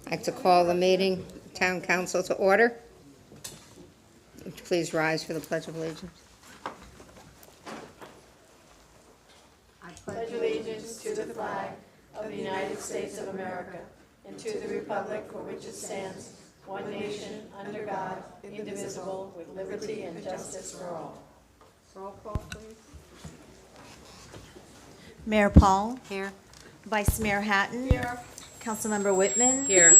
I'd like to call the meeting, Town Council to order. Would you please rise for the Pledge of Allegiance? Pledge allegiance to the flag of the United States of America and to the republic for which it stands, one nation, under God, indivisible, with liberty and justice for all. Roll call, please. Mayor Paul. Here. Vice Mayor Hatton. Here. Councilmember Whitman. Here.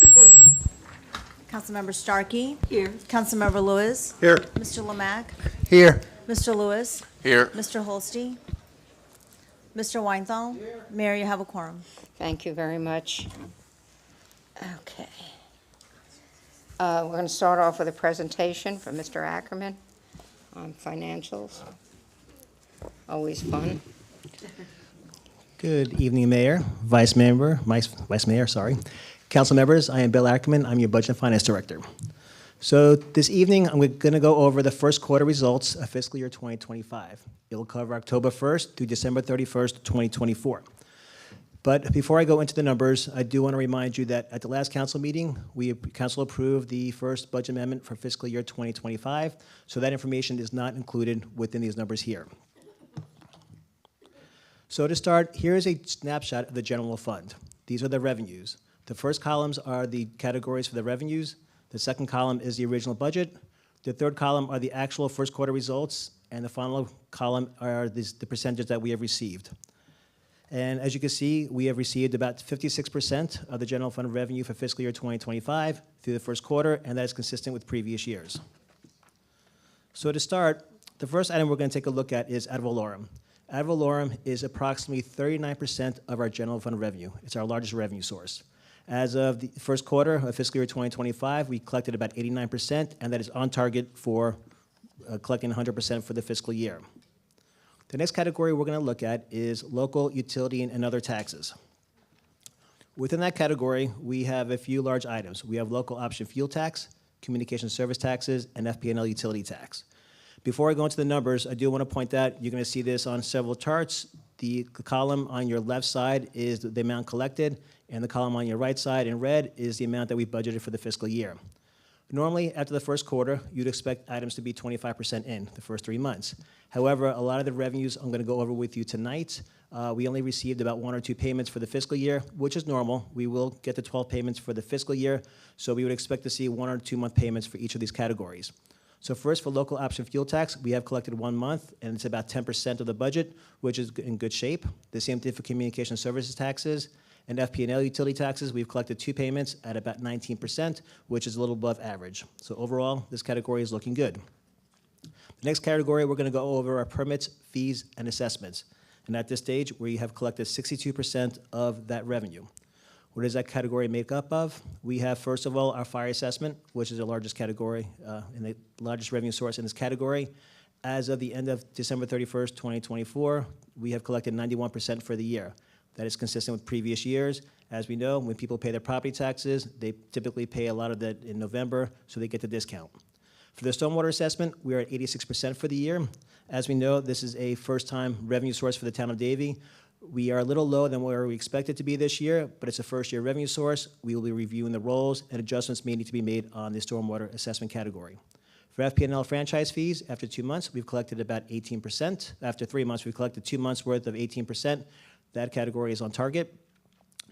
Councilmember Starkey. Here. Councilmember Lewis. Here. Mr. Lemack. Here. Mr. Lewis. Here. Mr. Holste. Mr. Weinthal. Mayor, you have a quorum. Thank you very much. Okay. We're going to start off with a presentation from Mr. Ackerman on financials. Always fun. Good evening, Mayor, Vice Mayor, Council members. I am Bill Ackerman. I'm your Budget and Finance Director. So this evening, I'm going to go over the first quarter results of fiscal year 2025. It will cover October 1st through December 31st, 2024. But before I go into the numbers, I do want to remind you that at the last council meeting, council approved the first budget amendment for fiscal year 2025. So that information is not included within these numbers here. So to start, here is a snapshot of the general fund. These are the revenues. The first columns are the categories for the revenues. The second column is the original budget. The third column are the actual first quarter results. And the final column are the percentages that we have received. And as you can see, we have received about 56% of the general fund revenue for fiscal year 2025 through the first quarter, and that is consistent with previous years. So to start, the first item we're going to take a look at is ad valorem. Ad valorem is approximately 39% of our general fund revenue. It's our largest revenue source. As of the first quarter of fiscal year 2025, we collected about 89%, and that is on target for collecting 100% for the fiscal year. The next category we're going to look at is local, utility, and other taxes. Within that category, we have a few large items. We have local option fuel tax, communication service taxes, and FP&L utility tax. Before I go into the numbers, I do want to point out, you're going to see this on several charts. The column on your left side is the amount collected, and the column on your right side in red is the amount that we budgeted for the fiscal year. Normally, after the first quarter, you'd expect items to be 25% in the first 3 months. However, a lot of the revenues I'm going to go over with you tonight. We only received about 1 or 2 payments for the fiscal year, which is normal. We will get the 12 payments for the fiscal year, so we would expect to see 1 or 2 month payments for each of these categories. So first, for local option fuel tax, we have collected 1 month, and it's about 10% of the budget, which is in good shape. The same thing for communication services taxes. And FP&L utility taxes, we've collected 2 payments at about 19%, which is a little above average. So overall, this category is looking good. The next category we're going to go over are permits, fees, and assessments. And at this stage, we have collected 62% of that revenue. What does that category make up of? We have, first of all, our fire assessment, which is the largest category and the largest revenue source in this category. As of the end of December 31st, 2024, we have collected 91% for the year. That is consistent with previous years. As we know, when people pay their property taxes, they typically pay a lot of that in November, so they get the discount. For the stormwater assessment, we are at 86% for the year. As we know, this is a first-time revenue source for the town of Davie. We are a little lower than where we expected to be this year, but it's a first-year revenue source. We will be reviewing the roles, and adjustments may need to be made on the stormwater assessment category. For FP&L franchise fees, after 2 months, we've collected about 18%. After 3 months, we've collected 2 months' worth of 18%. That category is on target.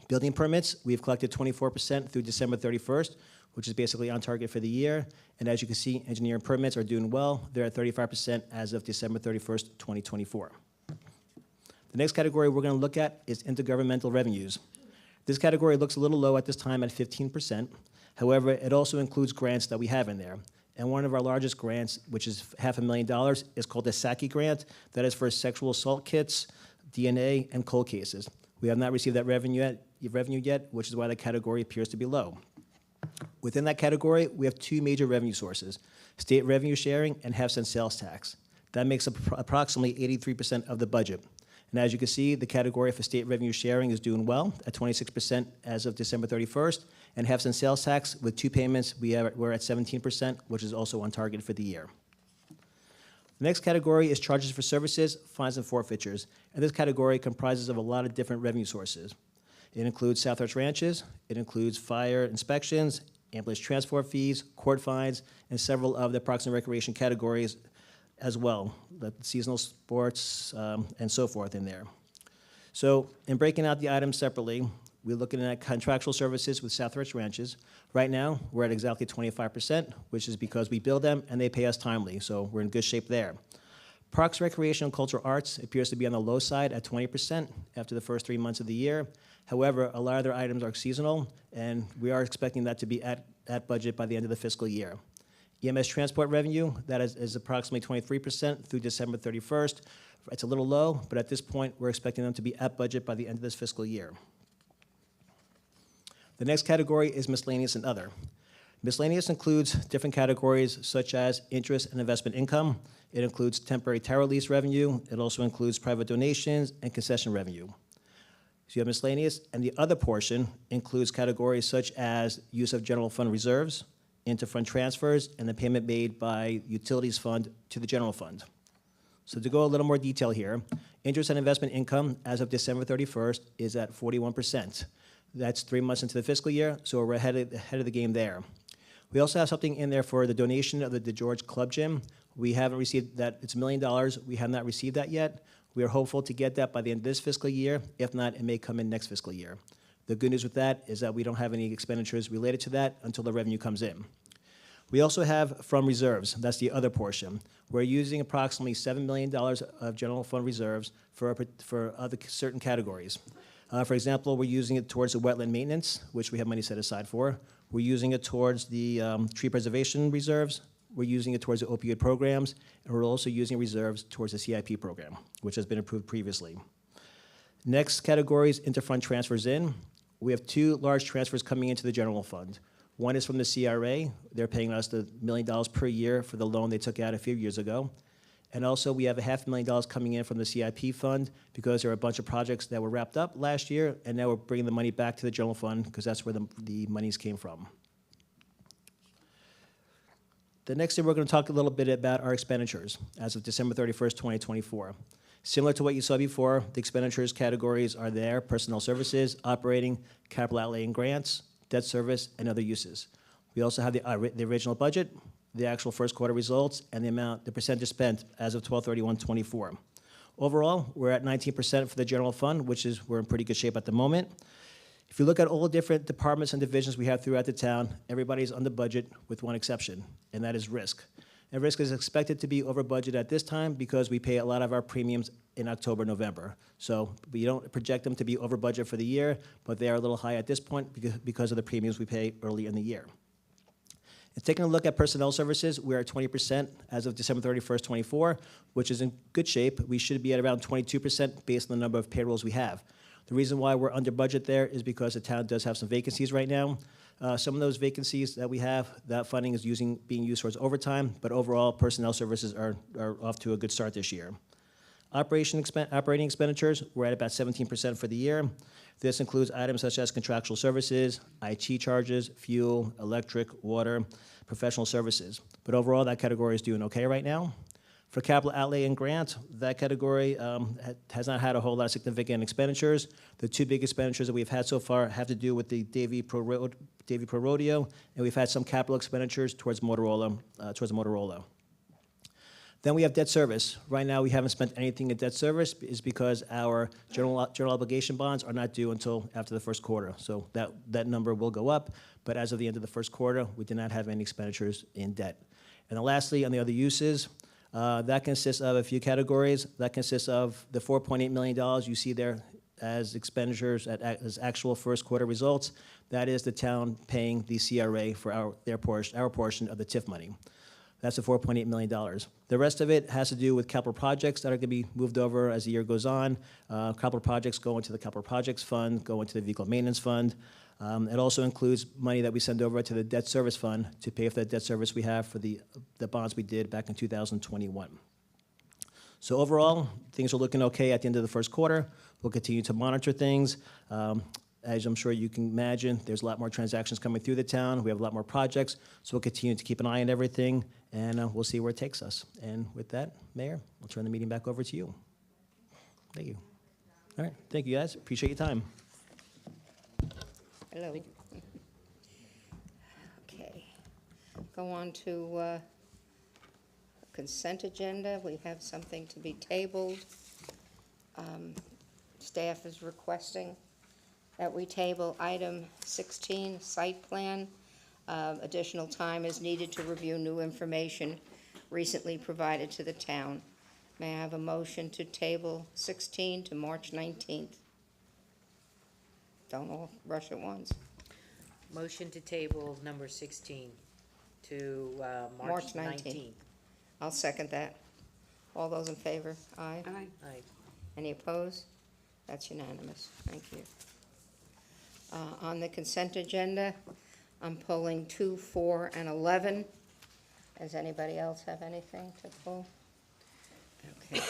Building permits, we've collected 24% through December 31st, which is basically on target for the year. And as you can see, engineering permits are doing well. They're at 35% as of December 31st, 2024. The next category we're going to look at is intergovernmental revenues. This category looks a little low at this time at 15%. However, it also includes grants that we have in there. And one of our largest grants, which is $500,000, is called the SACI grant. That is for sexual assault kits, DNA, and cold cases. We have not received that revenue yet, which is why the category appears to be low. Within that category, we have 2 major revenue sources, state revenue sharing and half-cent sales tax. That makes up approximately 83% of the budget. And as you can see, the category for state revenue sharing is doing well at 26% as of December 31st, and half-cent sales tax with 2 payments, we're at 17%, which is also on target for the year. The next category is charges for services, fines, and forfeitures. And this category comprises of a lot of different revenue sources. It includes Southwest Ranches, it includes fire inspections, ambulance transport fees, court fines, and several of the Parks and Recreation categories as well, the seasonal sports and so forth in there. So in breaking out the items separately, we're looking at contractual services with Southwest Ranches. Right now, we're at exactly 25%, which is because we bill them and they pay us timely, so we're in good shape there. Parks, Recreation, and Cultural Arts appears to be on the low side at 20% after the first 3 months of the year. However, a lot of their items are seasonal, and we are expecting that to be at budget by the end of the fiscal year. EMS transport revenue, that is approximately 23% through December 31st. It's a little low, but at this point, we're expecting them to be at budget by the end of this fiscal year. The next category is miscellaneous and other. Miscellaneous includes different categories such as interest and investment income. It includes temporary tower lease revenue. It also includes private donations and concession revenue. So you have miscellaneous, and the other portion includes categories such as use of general fund reserves, interfund transfers, and the payment made by utilities fund to the general fund. So to go a little more detail here, interest and investment income as of December 31st is at 41%. That's 3 months into the fiscal year, so we're ahead of the game there. We also have something in there for the donation of the George Club Gym. We haven't received that. It's $1 million. We have not received that yet. We are hopeful to get that by the end of this fiscal year. If not, it may come in next fiscal year. The good news with that is that we don't have any expenditures related to that until the revenue comes in. We also have from reserves. That's the other portion. We're using approximately $7 million of general fund reserves for other certain categories. For example, we're using it towards the wetland maintenance, which we have money set aside for. We're using it towards the tree preservation reserves. We're using it towards the opioid programs, and we're also using reserves towards the CIP program, which has been approved previously. Next category is interfund transfers in. We have 2 large transfers coming into the general fund. One is from the CRA. They're paying us the $1 million per year for the loan they took out a few years ago. And also, we have $500,000 coming in from the CIP fund because there are a bunch of projects that were wrapped up last year, and now we're bringing the money back to the general fund because that's where the monies came from. The next thing, we're going to talk a little bit about our expenditures as of December 31st, 2024. Similar to what you saw before, the expenditures categories are there: personnel services, operating, capital outlay and grants, debt service, and other uses. We also have the original budget, the actual first quarter results, and the percentage spent as of 12/31/24. Overall, we're at 19% for the general fund, we're in pretty good shape at the moment. If you look at all the different departments and divisions we have throughout the town, everybody's under budget with one exception, and that is risk. And risk is expected to be over budget at this time because we pay a lot of our premiums in October, November. So we don't project them to be over budget for the year, but they are a little high at this point because of the premiums we pay early in the year. And taking a look at personnel services, we're at 20% as of December 31st, 24, which is in good shape. We should be at around 22% based on the number of payrolls we have. The reason why we're under budget there is because the town does have some vacancies right now. Some of those vacancies that we have, that funding is being used towards overtime, but overall, personnel services are off to a good start this year. Operating expenditures, we're at about 17% for the year. This includes items such as contractual services, IT charges, fuel, electric, water, professional services. But overall, that category is doing okay right now. For capital outlay and grant, that category has not had a whole lot of significant expenditures. The 2 big expenditures that we've had so far have to do with the Davie Pro Rodeo, and we've had some capital expenditures towards Motorola. Then we have debt service. Right now, we haven't spent anything in debt service is because our general obligation bonds are not due until after the first quarter. So that number will go up, but as of the end of the first quarter, we did not have any expenditures in debt. And then lastly, on the other uses, that consists of a few categories. That consists of the $4.8 million you see there as expenditures as actual first quarter results. That is the town paying the CRA for our portion of the TIF money. That's the $4.8 million. The rest of it has to do with capital projects that are going to be moved over as the year goes on. Capital projects go into the capital projects fund, go into the vehicle maintenance fund. It also includes money that we send over to the debt service fund to pay for the debt service we have for the bonds we did back in 2021. So overall, things are looking okay at the end of the first quarter. We'll continue to monitor things. As I'm sure you can imagine, there's a lot more transactions coming through the town. We have a lot more projects, so we'll continue to keep an eye on everything, and we'll see where it takes us. And with that, Mayor, I'll turn the meeting back over to you. Thank you. All right, thank you, guys. Appreciate your time. Hello. Okay. Go on to consent agenda. We have something to be tabled. Staff is requesting that we table item 16, site plan. Additional time is needed to review new information recently provided to the town. May I have a motion to table 16 to March 19th? Don't all rush at once. Motion to table number 16 to March March 19th. 19th. I'll second that. All those in favor? Aye. Aye. Any opposed? That's unanimous. Thank you. On the consent agenda, I'm pulling 2, 4, and 11. Does anybody else have anything to pull? Okay.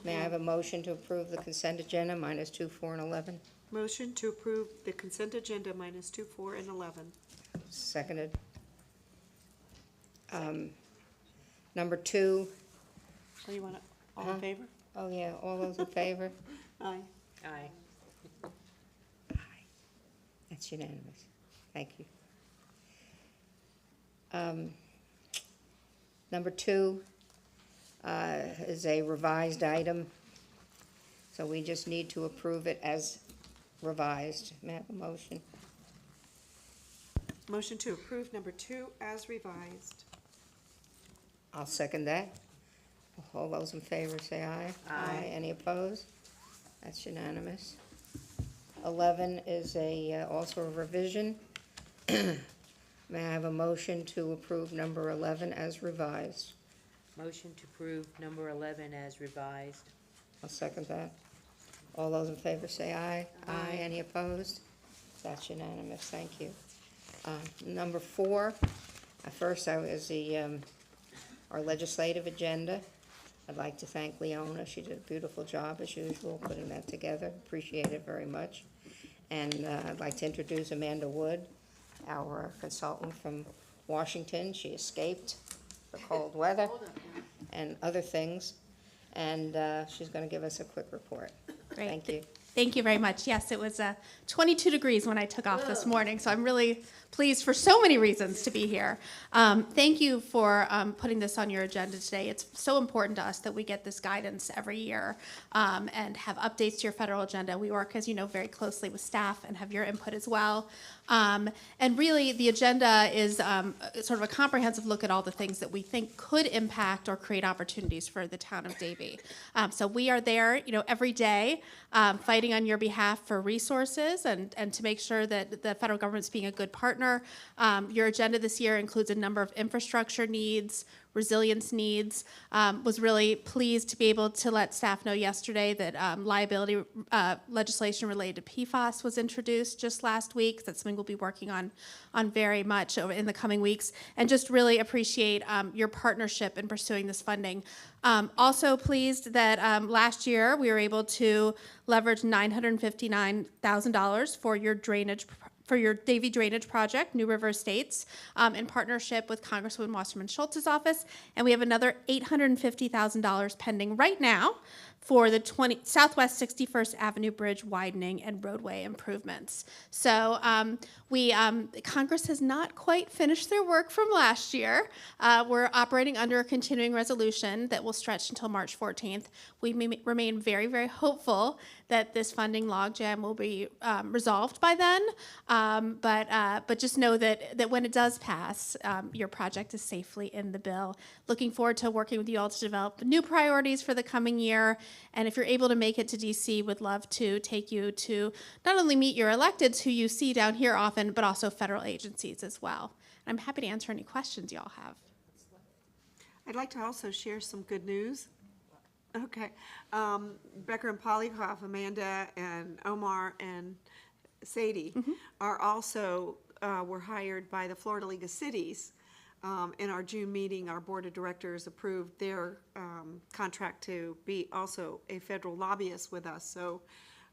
May I have a motion to approve the consent agenda minus 2, 4, and 11? Motion to approve the consent agenda minus 2, 4, and 11. Seconded. Number 2, So you want to, all Huh? in favor? oh yeah, all those in favor? Aye. Aye. That's unanimous. Thank you. Number 2 is a revised item, so we just need to approve it as revised. May I have a motion? Motion to approve number 2 as revised. I'll second that. All those in favor say aye. Aye. Any opposed? That's unanimous. 11 is also a revision. May I have a motion to approve number 11 as revised? Motion to approve number 11 as revised. I'll second that. All those in favor say aye. Aye. Any opposed? That's unanimous. Thank you. Number 4, first is our legislative agenda. I'd like to thank Leona. She did a beautiful job, as usual, putting that together. Appreciate it very much. And I'd like to introduce Amanda Wood, our consultant from Washington. She escaped the cold weather and other things, and she's going to give us a quick report. Great. Thank you. Thank you very much. Yes, it was 22 degrees when I took off this morning, so I'm really pleased for so many reasons to be here. Thank you for putting this on your agenda today. It's so important to us that we get this guidance every year and have updates to your federal agenda. We work, as you know, very closely with staff and have your input as well. And really, the agenda is sort of a comprehensive look at all the things that we think could impact or create opportunities for the town of Davie. So we are there, every day, fighting on your behalf for resources and to make sure that the federal government's being a good partner. Your agenda this year includes a number of infrastructure needs, resilience needs. Was really pleased to be able to let staff know yesterday that liability legislation related to PFAS was introduced just last week. That's something we'll be working on very much over in the coming weeks, and just really appreciate your partnership in pursuing this funding. Also pleased that last year we were able to leverage $959,000 for your Davie drainage project, New River Estates, in partnership with Congresswoman Wasserman Schultz's office. And we have another $850,000 pending right now for the Southwest 61st Avenue Bridge widening and roadway improvements. So Congress has not quite finished their work from last year. We're operating under a continuing resolution that will stretch until March 14th. We remain very, very hopeful that this funding logjam will be resolved by then. But just know that when it does pass, your project is safely in the bill. Looking forward to working with you all to develop new priorities for the coming year. And if you're able to make it to DC, would love to take you to not only meet your electeds who you see down here often, but also federal agencies as well. And I'm happy to answer any questions y'all have. I'd like to also share some good news. Okay. Becker and Polyhoff, Amanda and Omar and Sadie are also were hired by the Florida League of Cities. In our June meeting, our board of directors approved their contract to be also a federal lobbyist with us. So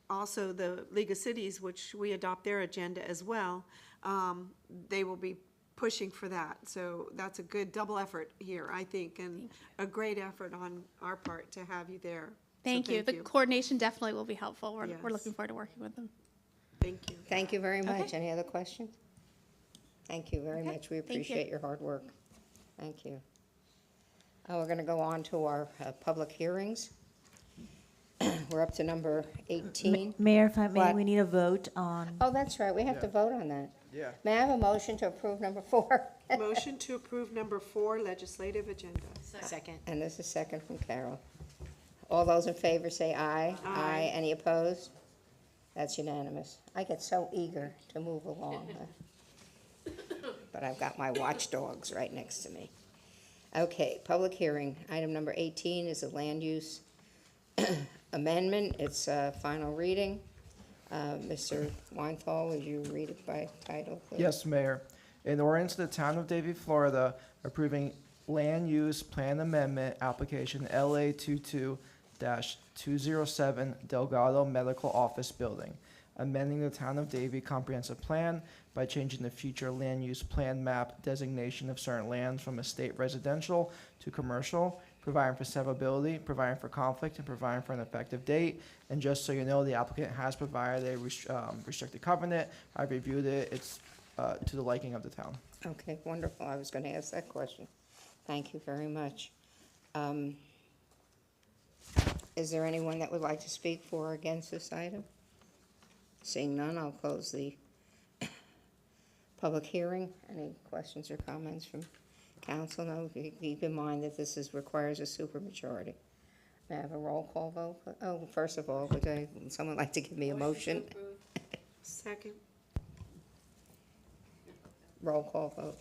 also the League of Cities, which we adopt their agenda as well, they will be pushing for that. So that's a good double effort here, I think, and a great effort on our part to have you there. Thank So you. The coordination definitely will be helpful. We're Yes. looking forward to working with them. Thank you. Thank you very much. Okay. Any other questions? Thank you very Okay, much. We thank you. appreciate your hard work. Thank you. We're going to go on to our public hearings. We're up to number 18. Mayor, if I may, What? we need a vote on, Oh, that's right, we have to vote on that. Yeah. May I have a motion to approve number 4? Motion to approve number 4, legislative agenda. Second. And this is second from Carol. All those in favor say aye. Aye. Any opposed? That's unanimous. I get so eager to move along. But I've got my watchdogs right next to me. Okay, public hearing. Item number 18 is a land use amendment. It's final reading. Mr. Weinthal, would you read it by title, please? Yes, Mayor. In ordinance to the Town of Davie, Florida, approving land use plan amendment application LA 22-207 Delgado Medical Office Building, amending the Town of Davie comprehensive plan by changing the future land use plan map designation of certain lands from estate residential to commercial, providing for severability, providing for conflict, and providing for an effective date. And just so you know, the applicant has provided a restricted covenant. I've reviewed it. It's to the liking of the town. Okay, wonderful. I was going to ask that question. Thank you very much. Is there anyone that would like to speak for or against this item? Seeing none, I'll close the public hearing. Any questions or comments from council? No, keep in mind that this requires a supermajority. May I have a roll call vote? Oh, first of all, would someone like to give me a motion? Second. Roll call vote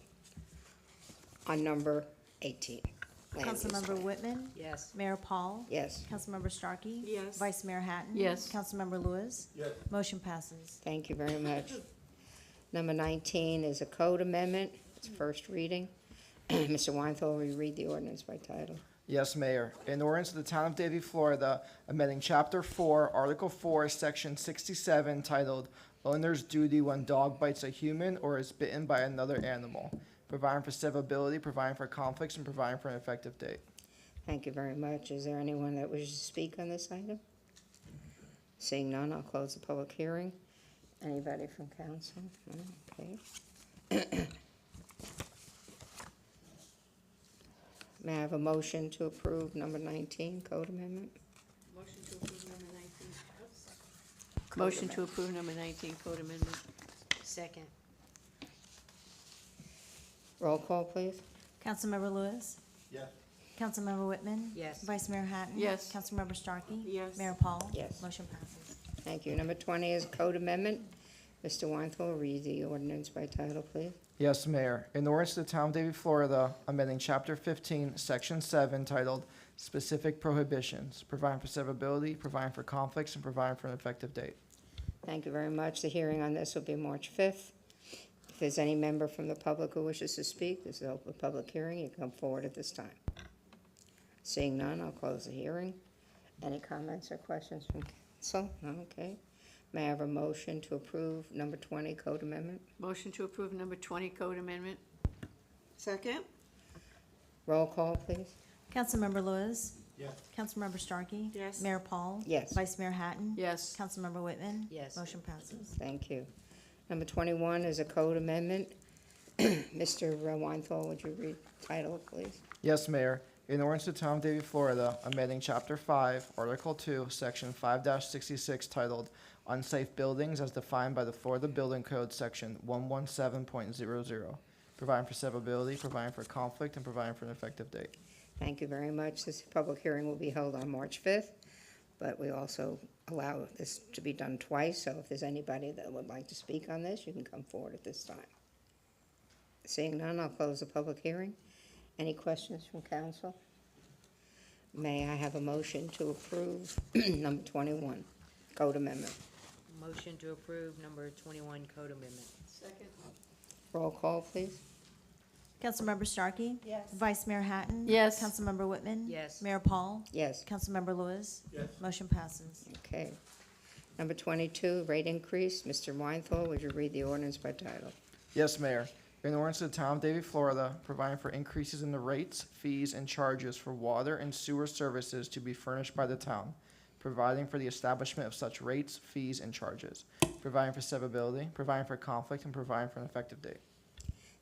on number 18. land use Councilmember plan. Whitman, Yes. Mayor Paul, Yes, Councilmember Starkey. Yes. Vice Mayor Hatton. Yes. Councilmember Lewis. Yes. Motion passes. thank you very much. Number 19 is a code amendment. It's first reading. Mr. Weinthal, will you read the ordinance by title? Yes, Mayor. In ordinance of the Town of Davie, Florida, amending Chapter 4, Article 4, Section 67, titled Owner's Duty When Dog Bites a Human or is Bitten by Another Animal, providing for severability, providing for conflicts, and providing for an effective date. Thank you very much. Is there anyone that wishes to speak on this item? Seeing none, I'll close the public hearing. Anybody from council? No? Okay. May I have a motion to approve number 19, code amendment? Motion to approve number 19. Motion to approve number 19, code amendment. Second. Roll call, please. Councilmember Lewis. Yes. Councilmember Whitman. Yes. Vice Mayor Hatton. Yes. Councilmember Starkey. Yes. Mayor Paul. Yes. Motion passes. Thank you. Number 20 is code amendment. Mr. Weinthal, read the ordinance by title, please. Yes, Mayor. In ordinance to the Town of Davie, Florida, amending Chapter 15, Section 7, titled Specific Prohibitions, providing for severability, providing for conflicts, and providing for an effective date. Thank you very much. The hearing on this will be March 5th. If there's any member from the public who wishes to speak, this is an open public hearing. You can come forward at this time. Seeing none, I'll close the hearing. Any comments or questions from council? No? Okay. May I have a motion to approve number 20, code amendment? Motion to approve number 20, code amendment. Second. Roll call, please. Councilmember Lewis. Yes. Councilmember Starkey. Yes. Mayor Paul. Yes. Vice Mayor Hatton. Yes. Councilmember Whitman. Yes. Motion passes. Thank you. Number 21 is a code amendment. Mr. Weinthal, would you read title, please? Yes, Mayor. In ordinance to the Town of Davie, Florida, amending Chapter 5, Article 2, Section 5-66, titled Unsafe Buildings as defined by the Florida Building Code, Section 117.00, providing for severability, providing for conflict, and providing for an effective date. Thank you very much. This public hearing will be held on March 5th, but we also allow this to be done twice, so if there's anybody that would like to speak on this, you can come forward at this time. Seeing none, I'll close the public hearing. Any questions from council? May I have a motion to approve number 21, code amendment? Motion to approve number 21 code amendment. Second. Roll call, please. Councilmember Starkey. Yes. Vice Mayor Hatton. Yes. Councilmember Whitman. Yes. Mayor Paul. Yes. Councilmember Lewis. Yes. Motion passes. Okay. Number 22, rate increase. Mr. Weinthal, would you read the ordinance by title? Yes, Mayor. In ordinance to the Town of Davie, Florida, providing for increases in the rates, fees, and charges for water and sewer services to be furnished by the town, providing for the establishment of such rates, fees, and charges, providing for severability, providing for conflict, and providing for an effective date.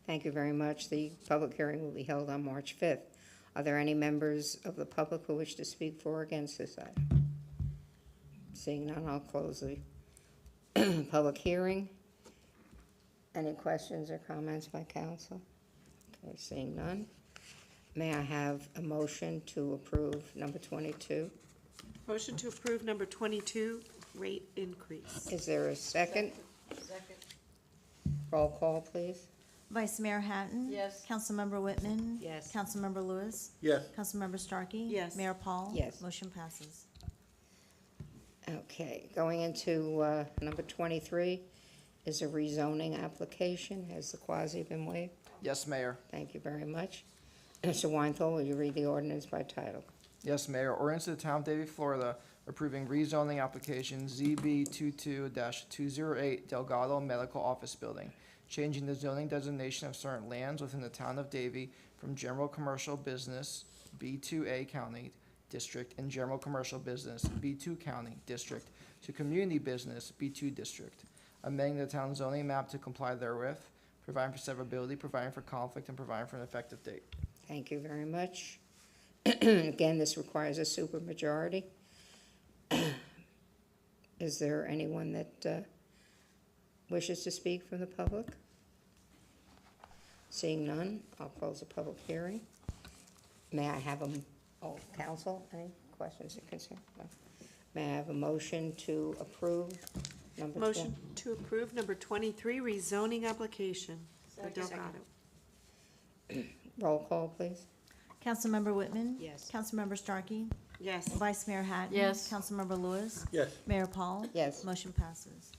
Thank you very much. The public hearing will be held on March 5th. Are there any members of the public who wish to speak for or against this item? Seeing none, I'll close the public hearing. Any questions or comments by council? Okay, seeing none. May I have a motion to approve number 22? Motion to approve number 22, rate increase. Is there a second? Second. Roll call, please. Vice Mayor Hatton? Yes. Councilmember Whitman? Yes. Councilmember Lewis? Yes. Councilmember Starkey? Yes. Mayor Paul? Yes. Motion passes. Okay, going into number 23 is a rezoning application. Has the quasi been waived? Yes, Mayor. Thank you very much. Mr. Weinthal, will you read the ordinance by title? Yes, Mayor. Ordinance to the Town of Davie, Florida, approving rezoning application ZB 22-208 Delgado Medical Office Building, changing the zoning designation of certain lands within the Town of Davie from General Commercial Business B2A County District and General Commercial Business B2 County District to Community Business B2 District, amending the town zoning map to comply therewith, providing for severability, providing for conflict, and providing for an effective date. Thank you very much. Again, this requires a supermajority. Is there anyone that wishes to speak from the public? Seeing none, I'll close the public hearing. May I have council, any questions or concerns? No. May I have a motion to approve number 20? Motion to approve number 23, rezoning application for Delgado. Roll call, please. Councilmember Whitman? Yes. Councilmember Starkey? Yes. Vice Mayor Hatton? Yes. Councilmember Lewis? Yes. Mayor Paul? Yes. Motion passes.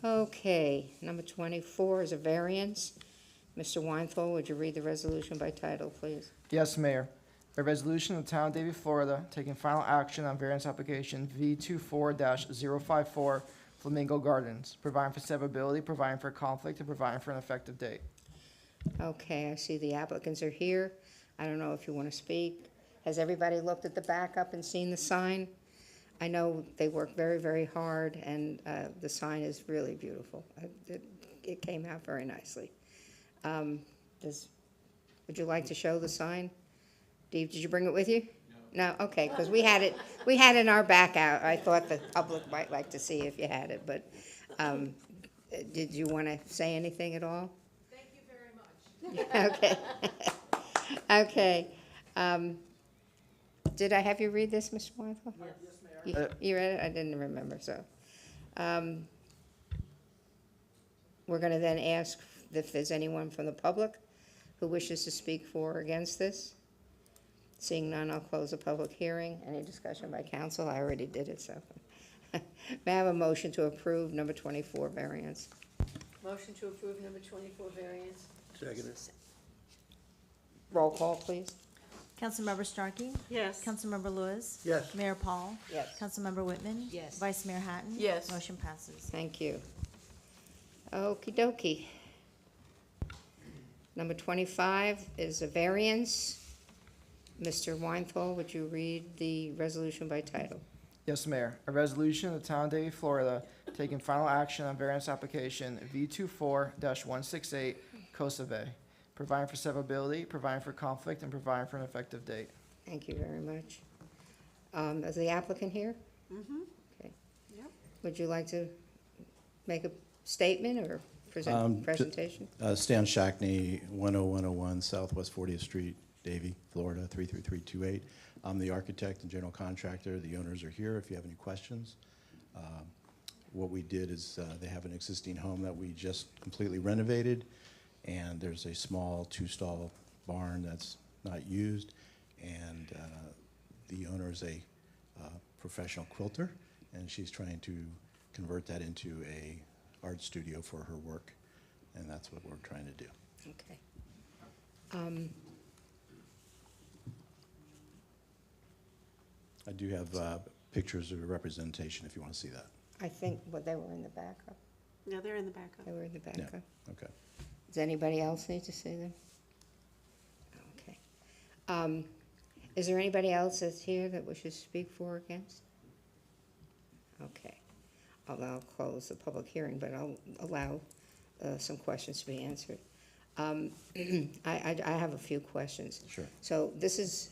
Okay, number 24 is a variance. Mr. Weinthal, would you read the resolution by title, please? Yes, Mayor. A resolution of the Town of Davie, Florida, taking final action on variance application V24-054 Flamingo Gardens, providing for severability, providing for conflict, and providing for an effective date. Okay, I see the applicants are here. I don't know if you want to speak. Has everybody looked at the backup and seen the sign? I know they work very, very hard, and the sign is really beautiful. It came out very nicely. Would you like to show the sign? Dave, did you bring it with you? No, okay, because we had it in our back out. I thought the public might like to see if you had it, but did you want to say anything at all? Thank you very much. Okay. Okay. Did I have you read this, Mr. Weinthal? Yes, Mayor. You read it? I didn't remember, so. We're going to then ask if there's anyone from the public who wishes to speak for or against this. Seeing none, I'll close the public hearing. Any discussion by council? I already did it, so. May I have a motion to approve number 24 variance? Motion to approve number 24 variance. Second. Roll call, please. Councilmember Starkey? Yes. Councilmember Lewis? Yes. Mayor Paul? Yes. Councilmember Whitman? Yes. Vice Mayor Hatton? Yes. Motion passes. Thank you. Okey dokey. Number 25 is a variance. Mr. Weinthal, would you read the resolution by title? Yes, Mayor. A resolution of the Town of Davie, Florida, taking final action on variance application V24-168 Costa Bay, providing for severability, providing for conflict, and providing for an effective date. Thank you very much. Is the applicant here? Mm-hmm. Okay. Yep. Would you like to make a statement or presentation? Stan Shackney, 10101 Southwest 40th Street, Davie, Florida, 33328. I'm the architect and general contractor. The owners are here if you have any questions. What we did is they have an existing home that we just completely renovated, and there's a small 2-stall barn that's not used, and the owner is a professional quilter, and she's trying to convert that into a art studio for her work, and that's what we're trying to do. Okay. I do have pictures of a representation if you want to see that. I think, they were in the backup. Yeah, they're in the backup. They were in the Yeah. backup. Okay. Does anybody else need to see them? Okay. Is there anybody else that's here that wishes to speak for or against? Okay. I'll close the public hearing, but I'll allow some questions to be answered. I have a few questions. Sure. So this is,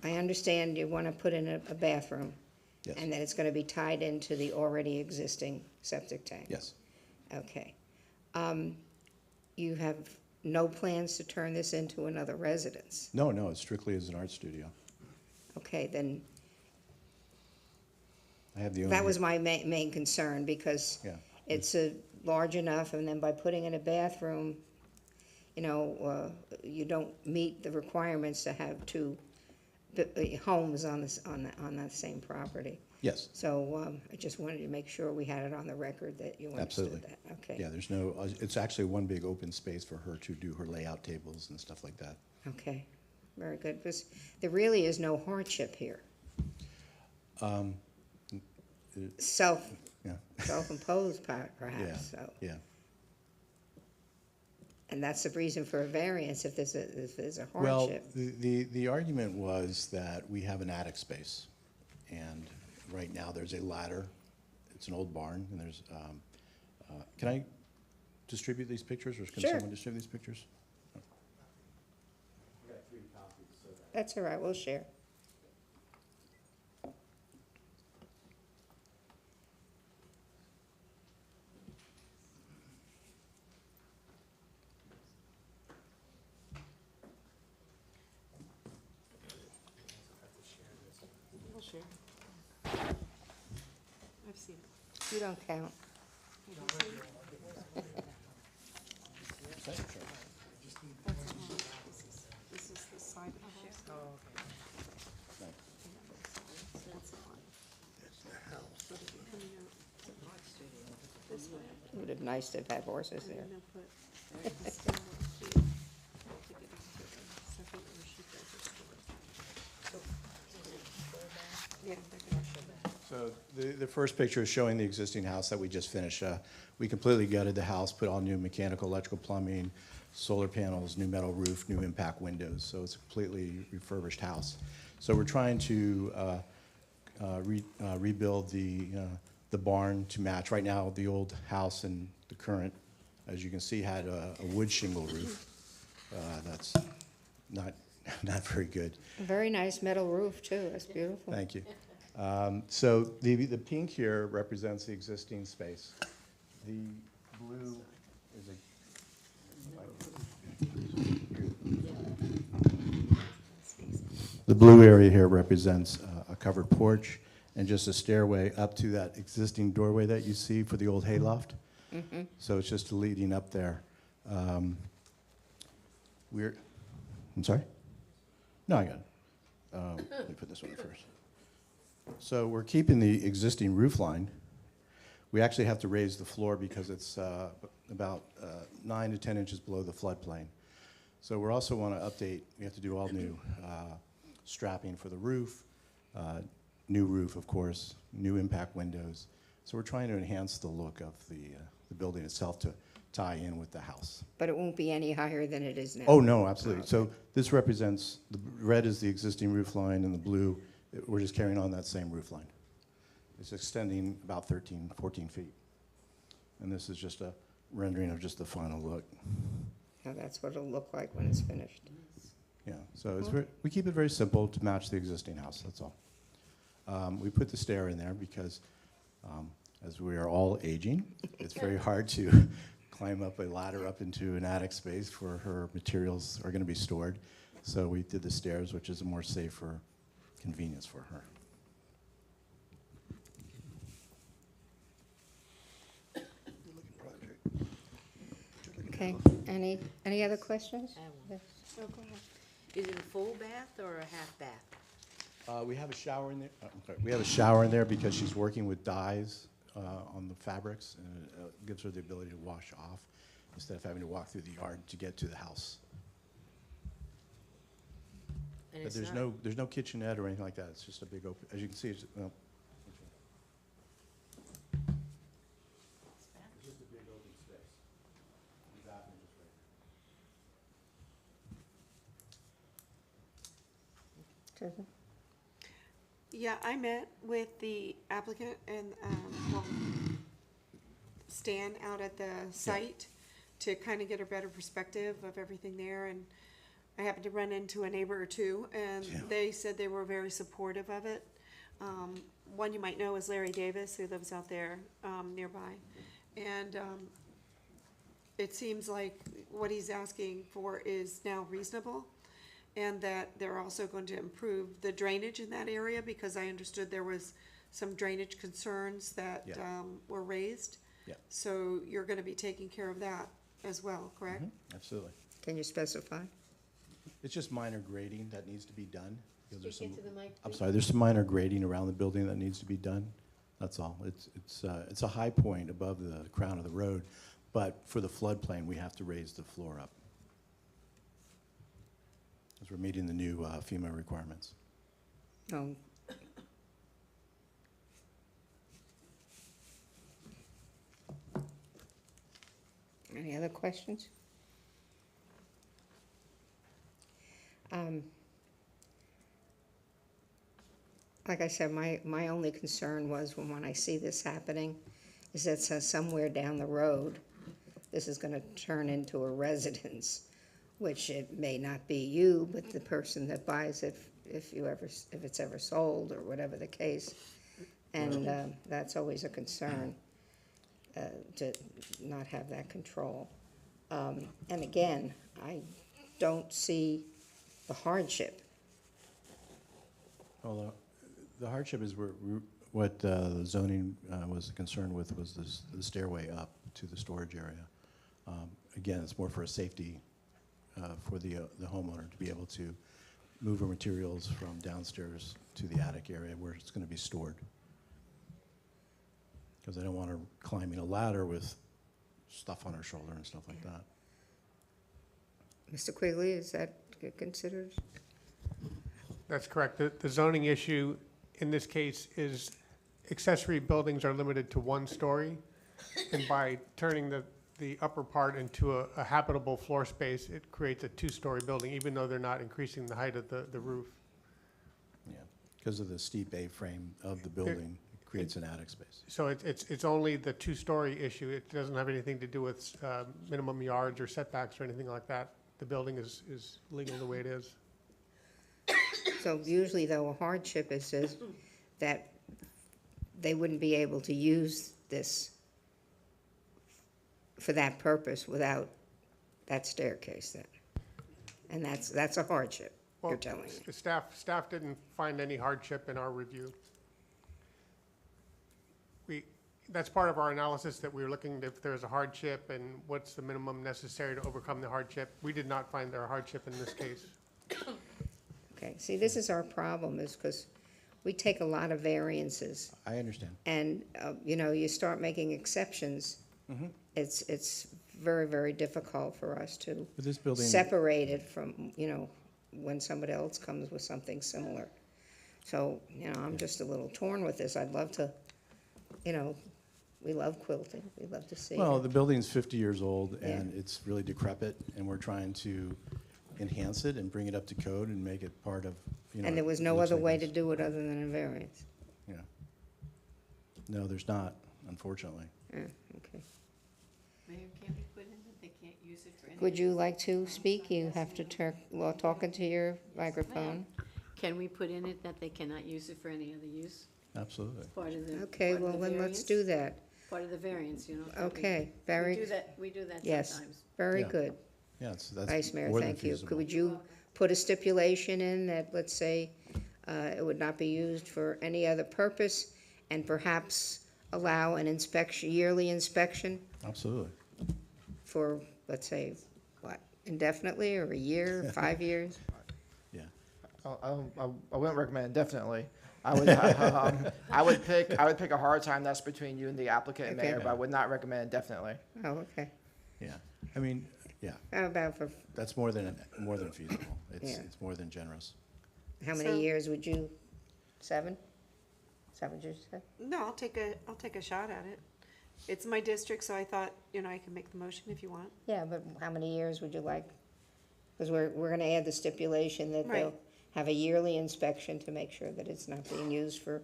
I understand you want to put in a bathroom. Yes. And that it's going to be tied into the already existing septic tank? Yes. Okay. You have no plans to turn this into another residence? No, no, it's strictly as an art studio. Okay, then I have the only. that was my main concern, because Yeah. it's large enough, and then by putting in a bathroom, you don't meet the requirements to have two homes on the same property. Yes. So I just wanted to make sure we had it on the record that you understood Absolutely. that. Okay. Yeah, there's no, it's actually one big open space for her to do her layout tables and stuff like that. Okay, very good, because there really is no hardship here. Yeah. Self-imposed Yeah, perhaps, so. yeah. And that's the reason for a variance if there's a Well, hardship. the argument was that we have an attic space, and right now there's a ladder. It's an old barn, and there's, can I distribute these pictures, or can Sure. someone distribute these pictures? That's all right, we'll share. We'll share. I've seen it. You don't count. This is the side of the house. That's the one. So if you're coming out this way, It would have been nice to have had horses there. and then put a stainless steel to get into the second where she does her store. Yeah, they're gonna show that. So the first picture is showing the existing house that we just finished. We completely gutted the house, put all new mechanical, electrical plumbing, solar panels, new metal roof, new impact windows. So it's a completely refurbished house. So we're trying to rebuild the barn to match. Right now, the old house and the current, as you can see, had a wood shingle roof. That's not very good. A very nice metal roof, too, that's beautiful. Thank you. So the pink here represents the existing space. The blue is the blue area here represents a covered porch and just a stairway up to that existing doorway that you see for the old hayloft. So it's just leading up there. I'm sorry? No, I got it. Let me put this one in first. So we're keeping the existing roof line. We actually have to raise the floor because it's about 9 to 10 inches below the floodplain. So we also want to update, we have to do all new strapping for the roof, new roof, of course, new impact windows. So we're trying to enhance the look of the building itself to tie in with the house. But it won't be any higher than it is now? Oh, no, absolutely. So this represents, the red is the existing roof line, and the blue, we're just carrying on that same roof line. It's extending about 13, 14 feet. And this is just a rendering of just the final look. Now, that's what it'll look like when it's finished. Yeah, so it's we keep it very simple to match the existing house, that's all. We put the stair in there because as we are all aging, it's very hard to climb up a ladder up into an attic space where her materials are going to be stored. So we did the stairs, which is a more safer convenience for her. Okay, any other questions? I have one. Yes. Oh, go ahead. Is it a full bath or a half bath? We have a shower in there. We have a shower in there because she's working with dyes on the fabrics, and it gives her the ability to wash off instead of having to walk through the yard to get to the house. And But it's there's not- no kitchenette or anything like that. It's just a big open. As you can see, it's well, it's just a big open space. The bathroom is right Susan? Yeah, I met with the applicant and, well, Stan out at the site to kind of get a better perspective of everything there, and I happened to run into a neighbor or two, and Yeah. they said they were very supportive of it. One you might know is Larry Davis, who lives out there, nearby. And, it seems like what he's asking for is now reasonable, and that they're also going to improve the drainage in that area, because I understood there was some drainage concerns that, Yeah. were raised. Yeah. So you're gonna be taking care of that as well, correct? Absolutely. Can you specify? It's just minor grading that needs to be done. because there's Speak some- into the mic, I'm please. sorry, there's some minor grading around the building that needs to be done. That's all. It's a high point above the crown of the road, but for the floodplain, we have to raise the floor up. Because we're meeting the new FEMA requirements. No. Any other questions? Like I said, my only concern was when I see this happening, is that somewhere down the road, this is gonna turn into a residence, which it may not be you, but the person that buys it, if it's ever sold, or whatever the case. And that's always a concern, to not have that control. And again, I don't see the hardship. Well, the hardship is what the zoning was concerned with was the stairway up to the storage area. Again, it's more for a safety for the homeowner to be able to move her materials from downstairs to the attic area where it's going to be stored. Because I don't want her climbing a ladder with stuff on her shoulder and stuff like that. Mr. Quigley, is that considered? That's correct. The zoning issue in this case is accessory buildings are limited to 1 story. And by turning the upper part into a habitable floor space, it creates a 2-story building, even though they're not increasing the height of the roof. Yeah, because of the steep A-frame of the building, it creates an attic space. So it's only the 2-story issue. It doesn't have anything to do with minimum yards or setbacks or anything like that. The building is legal the way it is. So usually though, a hardship is that they wouldn't be able to use this for that purpose without that staircase then. And that's a hardship, you're Well, telling me. the staff didn't find any hardship in our review. That's part of our analysis, that we were looking if there's a hardship and what's the minimum necessary to overcome the hardship. We did not find there a hardship in this case. Okay, see, this is our problem, is because we take a lot of variances, I understand. and, you start making exceptions, it's very, very difficult for us to But this building, separate it from, when somebody else comes with something similar. So, I'm just a little torn with this. I'd love to, we love quilting, we love to see well, it. the building's 50 years old, Yeah. and it's really decrepit, and we're trying to enhance it and bring it up to code and make it part of, And there was no looks other like way this. to do it other than a variance. Yeah. No, there's not, unfortunately. Yeah, okay. Mayor, can we put in that they can't use it for any? Would you like to speak? You have to talk into your microphone. Can we put in it that they cannot use it for any other use? Absolutely. Part of the. Okay, part of well, the then let's variance? do that. Part of the variance, that we- Okay, We do that, we do that yes, sometimes. very Yeah. good. Yeah, that's Vice Mayor, more than thank you. feasible. Would you put a stipulation in that, let's say, it would not be used for any other purpose, and perhaps allow an inspection, yearly inspection Absolutely. for, let's say, indefinitely, or a year, 5 years? Yeah. I wouldn't recommend indefinitely. I would pick a hard time that's between you and the applicant and Okay. mayor, but I would not recommend indefinitely. Oh, okay. Yeah. I mean, yeah, How about for, that's more than feasible. Yeah. It's more than generous. how So- many years would you, 7? Is that what you said? No, I'll take a shot at it. It's my district, so I thought, I can make the motion if you want. Yeah, but how many years would you like? Because we're gonna add the stipulation that they'll Right. have a yearly inspection to make sure that it's not being used for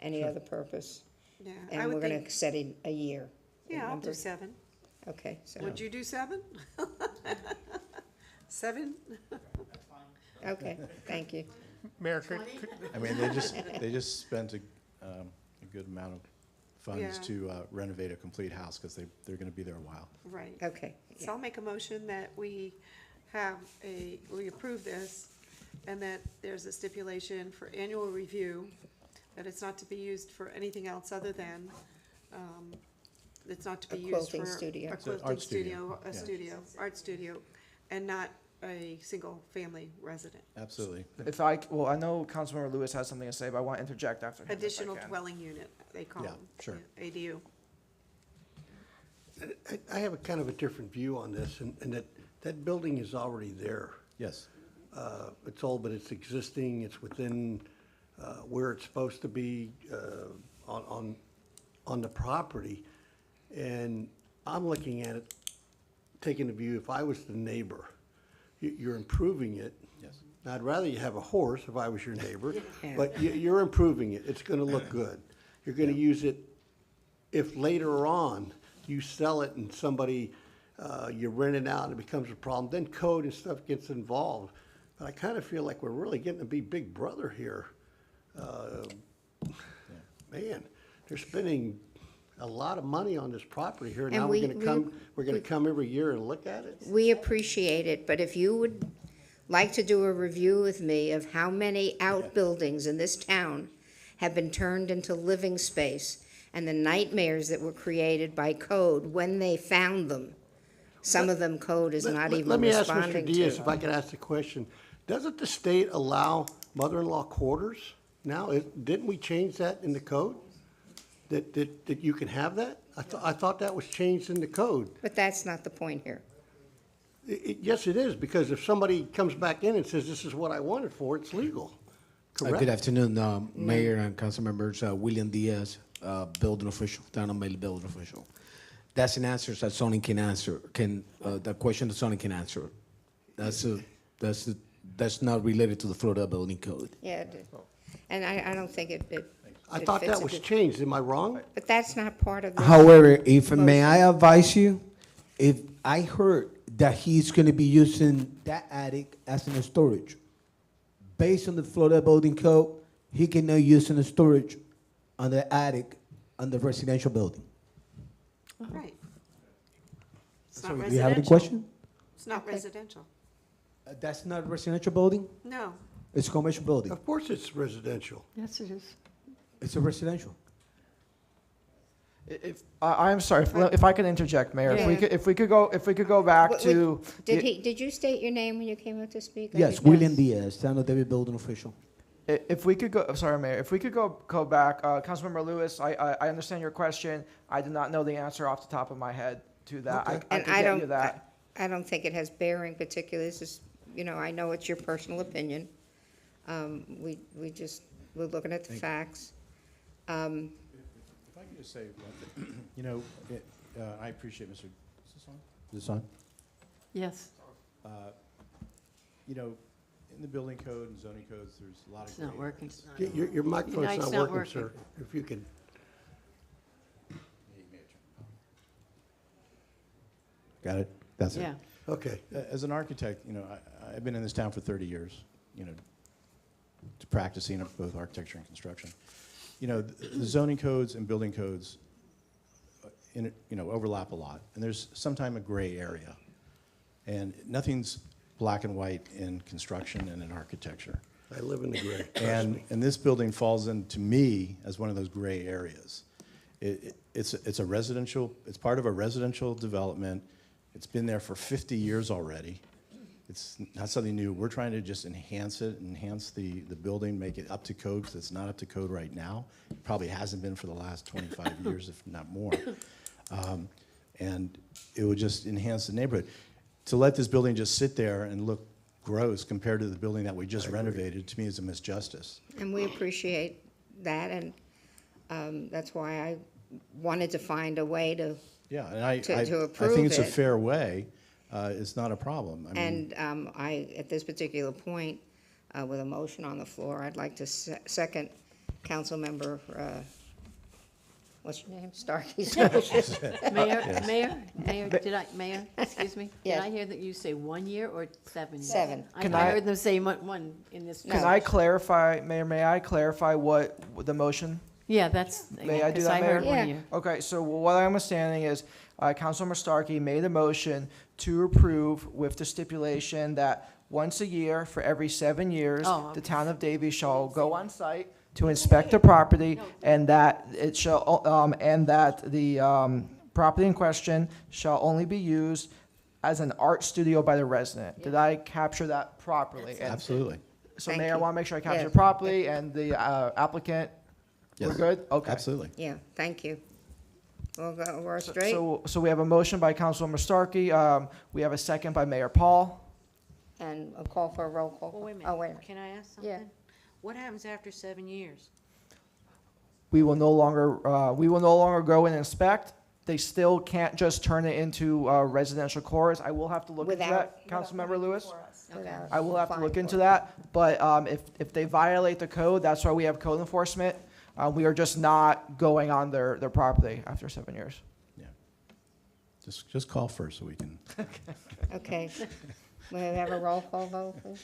any other purpose. Yeah, I And would we're gonna think, set a year. yeah, I'll do Remember? 7. Okay, so, Would you do 7? 7? okay, thank you. Mayor, I mean, they just spent a good amount of funds Yeah. to renovate a complete house because they're going to be there a while. Right. Okay, So I'll make a motion that we we approve this, and that there's a stipulation for annual review, that it's not to be used for anything else other than, it's not to be A used for. quilting studio. A It's an quilting art studio, studio, yeah. art studio, and not a single-family resident. Absolutely. Well, I know Councilmember Lewis has something to say, but I want to interject after him. if I Additional can. dwelling unit, they call Yeah, them. sure. ADU. I have a kind of a different view on this, and that building is already there. Yes. It's old, but it's existing, it's within where it's supposed to be on the property. And I'm looking at it, taking the view, if I was the neighbor, you're improving it. Yes. Now, I'd rather you have a horse if I was your neighbor, Yeah. but you're improving it, it's gonna look good. You're gonna use it, if later on you sell it and somebody, you rent it out and it becomes a problem, then code and stuff gets involved. But I kind of feel like we're really getting to be big brother here. Man, they're spending a lot of money on this property here. And Now we- we're gonna come every year and look at it? We appreciate it, but if you would like to do a review with me of how many outbuildings in this town have been turned into living space, and the nightmares that were created by code when they found them, some of them code is not even Let me ask responding Mr. Diaz if to. I could ask the question. Doesn't the state allow mother-in-law quarters now? Didn't we change that in the code? That you can have that? I thought that was changed in the code. But that's not the point here. Yes, it is, because if somebody comes back in and says, this is what I wanted for, it's legal, Good correct? afternoon, Mayor and council members. William Diaz, building official, Town of Mail building official. That's an answer that zoning can answer, the question that zoning can answer. That's not related to the Florida Building Code. Yeah, and I don't think it I it thought fits that a was good- changed, am I wrong? But that's not part of this. However, if may I advise you, if I heard that he's going to be using that attic as an storage, based on the Florida Building Code, he cannot use an storage on the attic on the residential building. Right. It's So, not do you have any residential. question? It's not Okay. residential. That's not residential building. No. It's a commercial building. Of course it's residential. Yes, it is. It's a residential. I'm sorry, if I could interject, Mayor, Yeah. if we could go back to. Did you state your name when you came up to speak? I Yes, did William not. Diaz, Town of Davie building official. If we could go, sorry, Mayor, if we could go back, Councilmember Lewis, I understand your question. I do not know the answer off the top of my head to that. I Okay. I And could I get you don't, that. I don't think it has bearing particularly, this is, I know it's your personal opinion. We're looking at the facts. If I could just say one thing, I appreciate Mr. Is this on? Is this on? Yes. In the building code and zoning codes, there's a lot of. It's not gray working. areas. Your No, microphone's it's not not working, working. sir. If you could, Yeah, you may have turned it on. Got it? That's it. Yeah. okay. As an architect, I've been in this town for 30 years, practicing both architecture and construction. The zoning codes and building codes, overlap a lot, and there's sometimes a gray area. And nothing's black and white in construction and in architecture. I live in the gray, trust And me. this building falls into me as one of those gray areas. It's a residential, it's part of a residential development. It's been there for 50 years already. It's not something new. We're trying to just enhance it, enhance the building, make it up to code, because it's not up to code right now. It probably hasn't been for the last 25 years, if not more. And it would just enhance the neighborhood. To let this building just sit there and look gross compared to the building that we just renovated, to me, is a misjustice. And we appreciate that, and that's why I wanted to find a way to, Yeah, and I To I approve think it's a it. fair way. It's not a problem. I mean, and at this particular point, with a motion on the floor. I'd like to second Councilmember, what's your name? Starkey's motion. Mayor, excuse me? Yes. Did I hear that you say 1 year or 7 years? 7. I Can I I- heard them say one in this. Can I clarify, Mayor, may I clarify what the motion? Yeah, that's. May I do 'cause that, Mayor? heard 1 Yeah. year. Okay, so what I'm understanding is Councilmember Starkey made a motion to approve with the stipulation that once a year for every 7 years, Oh, the okay. town of Davie shall go on site to inspect the property and that it shall, and that the property in question shall only be used as an art studio by the resident. Did I capture that properly? And Absolutely. so Thank Mayor, I you. want to make sure I capture Yes. it properly and the applicant, we're Yes. good? Okay. Absolutely. Yeah, thank you. We're straight? So we have a motion by Councilmember Starkey. We have a second by Mayor Paul. And a call for a roll call. Well, wait a Oh, minute, wait a minute. can I ask Yeah. something? What happens after 7 years? We will no longer go and inspect. They still can't just turn it into residential cores. I will have to look into that, Councilmember Lewis. Without I will have to fine look for into it. that, but if they violate the code, that's why we have code enforcement. We are just not going on their property after 7 years. Yeah. Just call first so we can. Okay. May I have a roll call vote, please?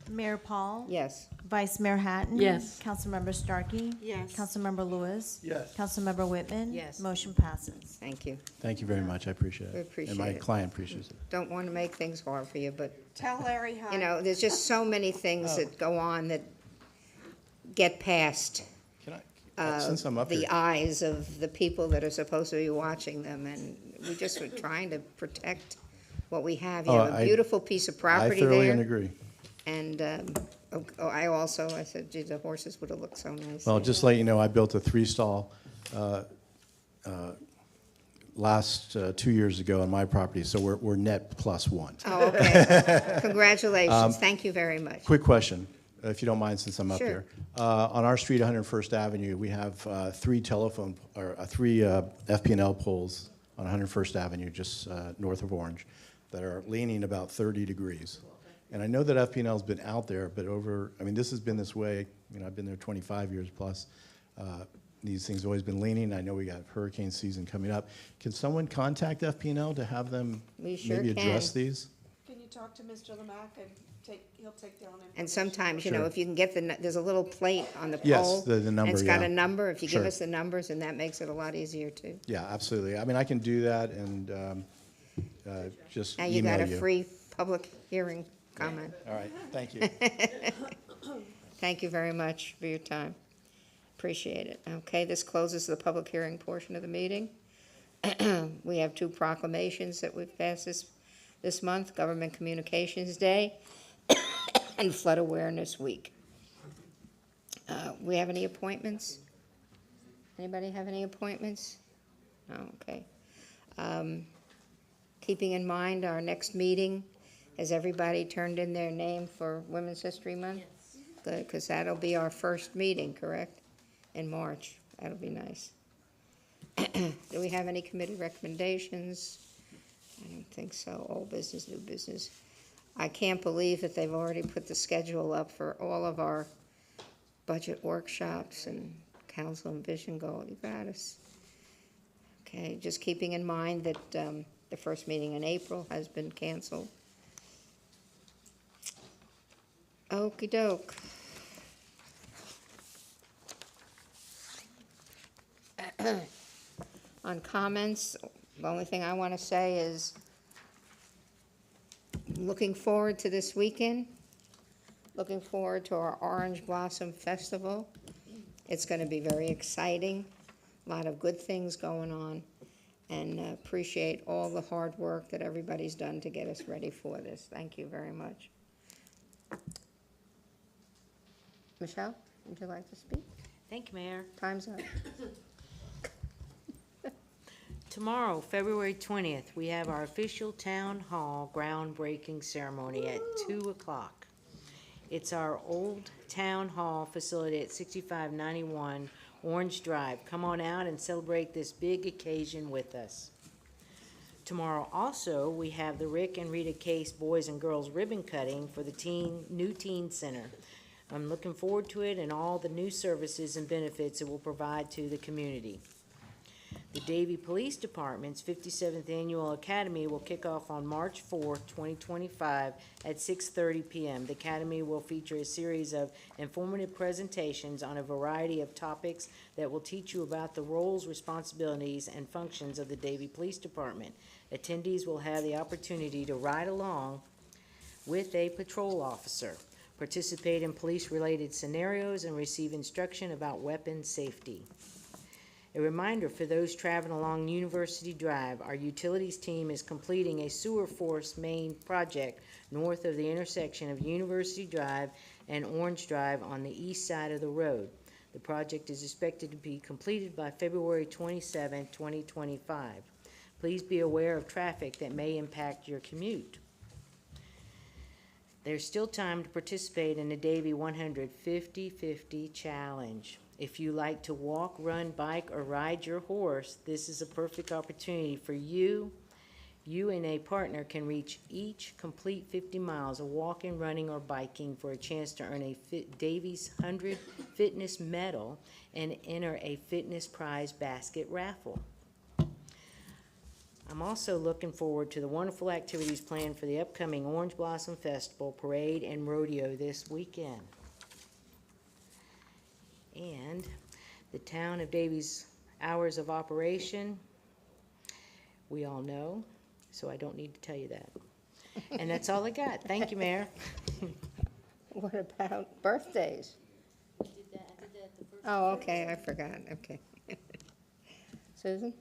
Mayor Paul? Yes. Vice Mayor Hatton? Yes. Councilmember Starkey? Yes. Councilmember Lewis? Yes. Councilmember Whitman? Yes. Motion passes. Thank you. Thank you very much. I appreciate it. We appreciate And my it. client appreciates it. Don't want to make things hard for you, but, Tell Larry hi. you know, there's just so many things that go on that get past Can I, since I'm up the here, eyes of the people that are supposed to be watching them, and we just were trying to protect what we have. You Oh, have a I- beautiful piece of I property thoroughly there. agree. And I said, gee, the horses would have looked so nice. Well, there. just to let you know, I built a 3-stall last 2 years ago on my property, so we're net +1. Oh, okay. Congratulations. Thank you very much. Quick question, if you don't mind, since I'm up Sure. here. On our street, 101st Avenue, we have three FP&L poles on 101st Avenue, just north of Orange, that are leaning about 30 degrees. And I know that FP&L's been out there, but this has been this way, I've been there 25 years plus. These things have always been leaning. I know we got hurricane season coming up. Can someone contact FP&L to have them We sure maybe address can. these? Can you talk to Mr. Lamack and he'll take down information? And sometimes, Sure. if you can get there's a little plate on the pole. Yes, the And number, it's got yeah. a number. If you give Sure. us the numbers, and that makes it a lot easier too. Yeah, absolutely. I can do that and just Now you email got you. a free public hearing comment. All right, thank you. Thank you very much for your time. Appreciate it. Okay, this closes the public hearing portion of the meeting. We have 2 proclamations that we've passed this month, Government Communications Day and Flood Awareness Week. We have any appointments? Anybody have any appointments? No, okay. Keeping in mind our next meeting, has everybody turned in their name for Women's History Month? Yes. Good, because that'll be our first meeting, correct? In March. That'll be nice. Do we have any committee recommendations? I don't think so. Old business, new business. I can't believe that they've already put the schedule up for all of our budget workshops and council and vision goal. You got us. Okay, just keeping in mind that the first meeting in April has been canceled. Okey doke. On comments, the only thing I want to say is looking forward to this weekend, looking forward to our Orange Blossom Festival. It's going to be very exciting, a lot of good things going on, and appreciate all the hard work that everybody's done to get us ready for this. Thank you very much. Michelle, would you like to speak? Thank you, Mayor. Time's up. Tomorrow, February 20th, we have our official town hall groundbreaking ceremony at 2 o'clock. It's our old town hall facility at 6591 Orange Drive. Come on out and celebrate this big occasion with us. Tomorrow also, we have the Rick and Rita Case Boys and Girls Ribbon Cutting for the new teen center. I'm looking forward to it and all the new services and benefits it will provide to the community. The Davie Police Department's 57th Annual Academy will kick off on March 4th, 2025 at 6:30 p.m. The Academy will feature a series of informative presentations on a variety of topics that will teach you about the roles, responsibilities, and functions of the Davie Police Department. Attendees will have the opportunity to ride along with a patrol officer, participate in police-related scenarios, and receive instruction about weapon safety. A reminder for those traveling along University Drive, our utilities team is completing a sewer force main project north of the intersection of University Drive and Orange Drive on the east side of the road. The project is expected to be completed by February 27, 2025. Please be aware of traffic that may impact your commute. There's still time to participate in the Davie 100 50-50 challenge. If you like to walk, run, bike, or ride your horse, this is a perfect opportunity for you. You and a partner can reach each complete 50 miles of walking, running, or biking for a chance to earn a Davie's 100 Fitness Medal and enter a fitness prize basket raffle. I'm also looking forward to the wonderful activities planned for the upcoming Orange Blossom Festival, Parade, and Rodeo this weekend. And the town of Davie's hours of operation, we all know, so I don't need to tell you that. And that's all I got. Thank you, Mayor. What about birthdays? Oh, okay, I forgot, okay. Susan?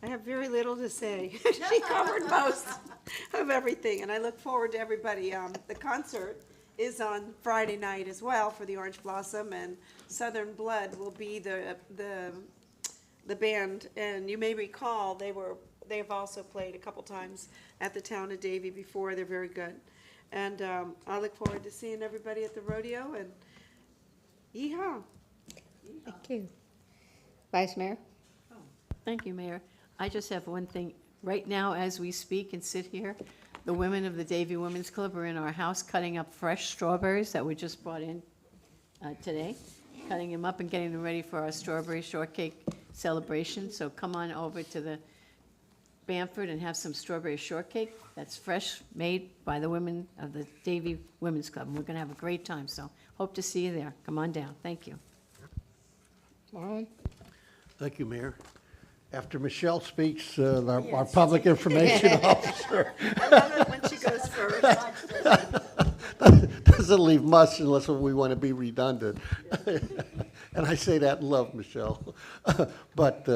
I have very little to say. She covered most of everything, and I look forward to everybody. The concert is on Friday night as well for the Orange Blossom, and Southern Blood will be the band. And you may recall they've also played a couple times at the town of Davie before. They're very good, and I look forward to seeing everybody at the rodeo. And yeehaw! Thank you. Vice Mayor? Thank you, Mayor. I just have one thing. Right now, as we speak and sit here, the women of the Davie Women's Club are in our house cutting up fresh strawberries that were just brought in today, cutting them up and getting them ready for our strawberry shortcake celebration. So come on over to the Bamford and have some strawberry shortcake that's fresh, made by the women of the Davie Women's Club. And we're going to have a great time, so hope to see you there. Come on down. Thank you. Marlon? Thank you, Mayor. After Michelle speaks, our public information officer I love it when she goes first. doesn't leave much unless we want to be redundant. And I say that in love, Michelle. But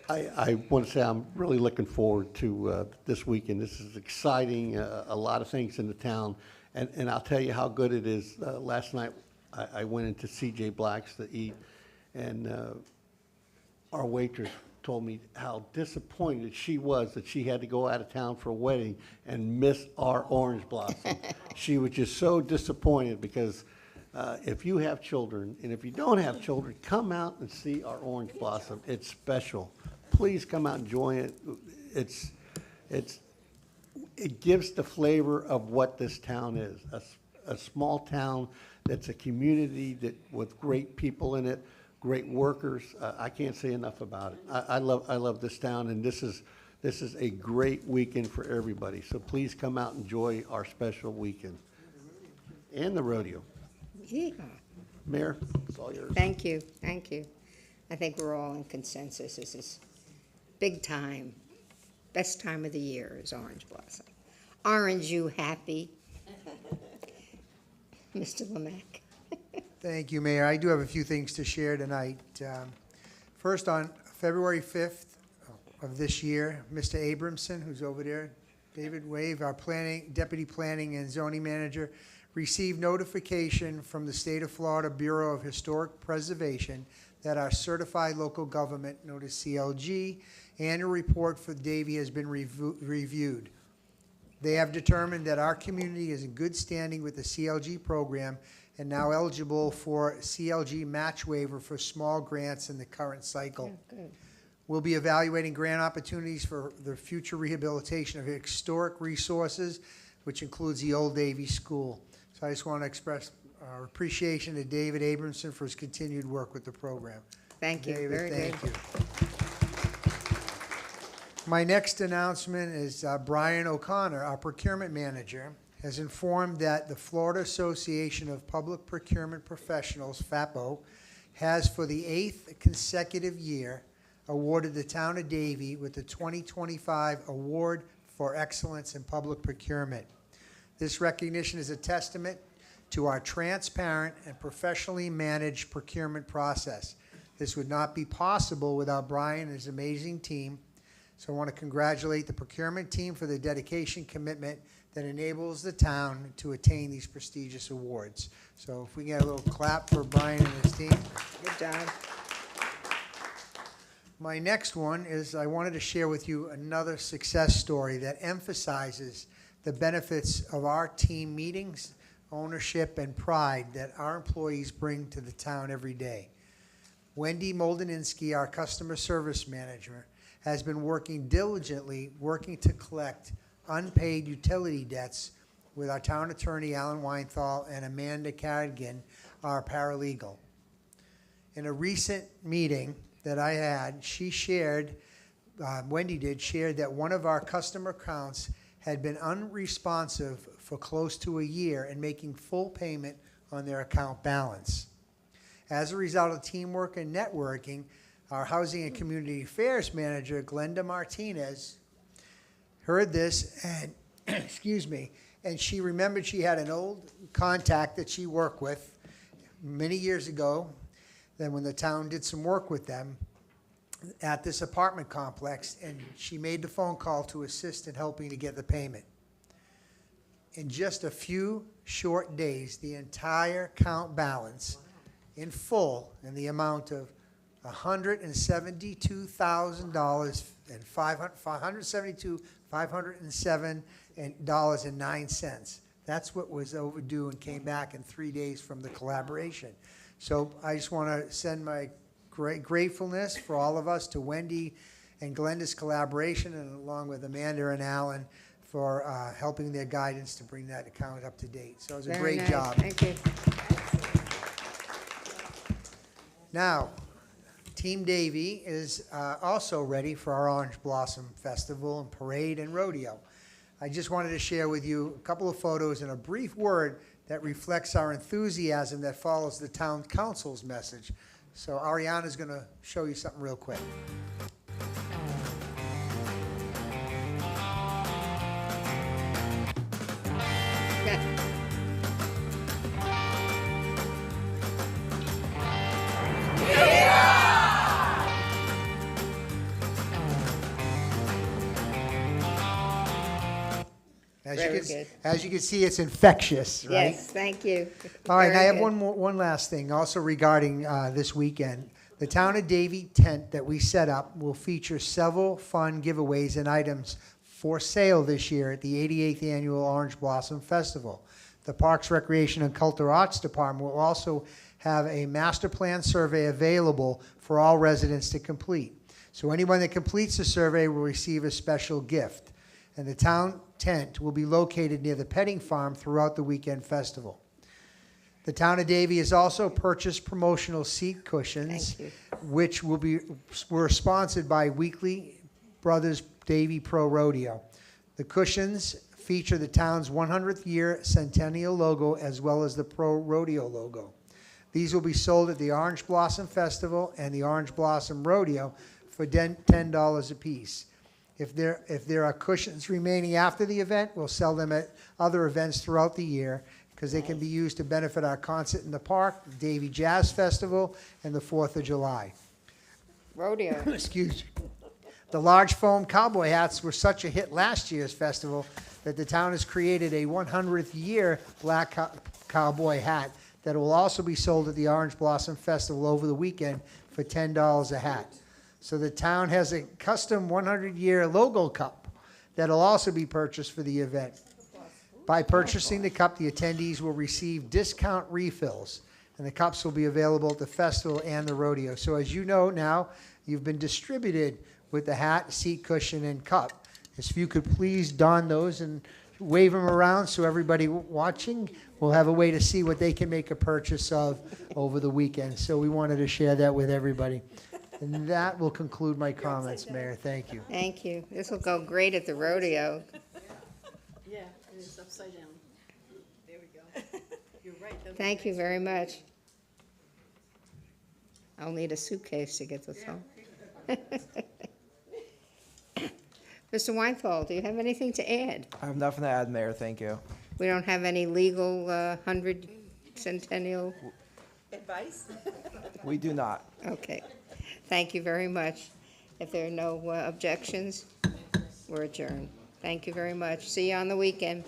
I want to say I'm really looking forward to this weekend. This is exciting, a lot of things in the town. And I'll tell you how good it is. Last night, I went into C.J. Black's to eat, and our waitress told me how disappointed she was that she had to go out of town for a wedding and miss our Orange Blossom. She was just so disappointed because if you have children, and if you don't have children, come out and see our Orange Blossom. It's special. Please come out and enjoy it. It gives the flavor of what this town is, a small town that's a community with great people in it, great workers. I can't say enough about it. I love this town, and this is a great weekend for everybody. So please come out and enjoy our special weekend. And the rodeo. Yeah. Mayor, it's all yours. Thank you, thank you. I think we're all in consensus. This is big time. Best time of the year is Orange Blossom. Orange, you happy? Mr. Lemack. Thank you, Mayor. I do have a few things to share tonight. First, on February 5th of this year, Mr. Abramson, who's over there, David Wave, our Deputy Planning and Zoning Manager, received notification from the State of Florida Bureau of Historic Preservation that our certified local government, known as CLG, annual report for Davie has been reviewed. They have determined that our community is in good standing with the CLG program and now eligible for CLG match waiver for small grants in the current cycle. Good. We'll be evaluating grant opportunities for the future rehabilitation of historic resources, which includes the old Davie School. So I just want to express our appreciation to David Abramson for his continued work with the program. Thank you, David, very good. thank you. My next announcement is Brian O'Connor, our procurement manager, has informed that the Florida Association of Public Procurement Professionals, FAPO, has for the 8th consecutive year awarded the town of Davie with the 2025 Award for Excellence in Public Procurement. This recognition is a testament to our transparent and professionally managed procurement process. This would not be possible without Brian and his amazing team. So I want to congratulate the procurement team for the dedication, commitment that enables the town to attain these prestigious awards. So if we get a little clap for Brian and his team. Good job. My next one is I wanted to share with you another success story that emphasizes the benefits of our team meetings, ownership, and pride that our employees bring to the town every day. Wendy Moldeninsky, our customer service manager, has been working diligently, to collect unpaid utility debts with our town attorney, Alan Weinthal, and Amanda Carrigan, our paralegal. In a recent meeting that I had, she shared, Wendy shared that one of our customer accounts had been unresponsive for close to a year and making full payment on their account balance. As a result of teamwork and networking, our Housing and Community Affairs Manager, Glenda Martinez, heard this and, excuse me, and she remembered she had an old contact that she worked with many years ago, then when the town did some work with them at this apartment complex, and she made the phone call to assist in helping to get the payment. In just a few short days, the entire account balance in full in the amount of $172,000 and $507.09. That's what was overdue and came back in 3 days from the collaboration. So I just want to send my great gratefulness for all of us to Wendy and Glenda's collaboration, and along with Amanda and Alan for helping their guidance to bring that account up to date. So it was a Very great nice. job. Thank you. Now, Team Davie is also ready for our Orange Blossom Festival and Parade and Rodeo. I just wanted to share with you a couple of photos and a brief word that reflects our enthusiasm that follows the town council's message. So Ariana's going to show you something real quick. As you can see, it's infectious, right? Yes, thank you. All right, Very and I have good. one last thing, also regarding this weekend. The Town of Davie tent that we set up will feature several fun giveaways and items for sale this year at the 88th Annual Orange Blossom Festival. The Parks, Recreation, and Cultural Arts Department will also have a master plan survey available for all residents to complete. So anyone that completes the survey will receive a special gift. And the town tent will be located near the petting farm throughout the weekend festival. The town of Davie has also purchased promotional seat cushions, which were sponsored by Weekly Brothers Davie Pro Rodeo. The cushions feature the town's 100th year centennial logo as well as the Pro Rodeo logo. These will be sold at the Orange Blossom Festival and the Orange Blossom Rodeo for $10 a piece. If there are cushions remaining after the event, we'll sell them at other events throughout the year because they can be used to benefit our concert in the park, the Davie Jazz Festival, and the 4th of July. Rodeo. Excuse me. The large foam cowboy hats were such a hit last year's festival that the town has created a 100th year black cowboy hat that will also be sold at the Orange Blossom Festival over the weekend for $10 a hat. So the town has a custom 100-year logo cup that will also be purchased for the event. By purchasing the cup, the attendees will receive discount refills, and the cups will be available at the festival and the rodeo. So as you know now, you've been distributed with the hat, seat cushion, and cup. If you could please don those and wave them around so everybody watching will have a way to see what they can make a purchase of over the weekend. So we wanted to share that with everybody. And that will conclude my comments, Mayor. Thank you. Thank you. This will go great at the rodeo. Yeah, it is upside down. There we go. You're right. though. Thank you very much. I'll need a suitcase to get this home. Mr. Weinthal, do you have anything to add? I have nothing to add, Mayor. Thank you. We don't have any legal 100 centennial? Advice? We do not. Okay. Thank you very much. If there are no objections, we're adjourned. Thank you very much. See you on the weekend.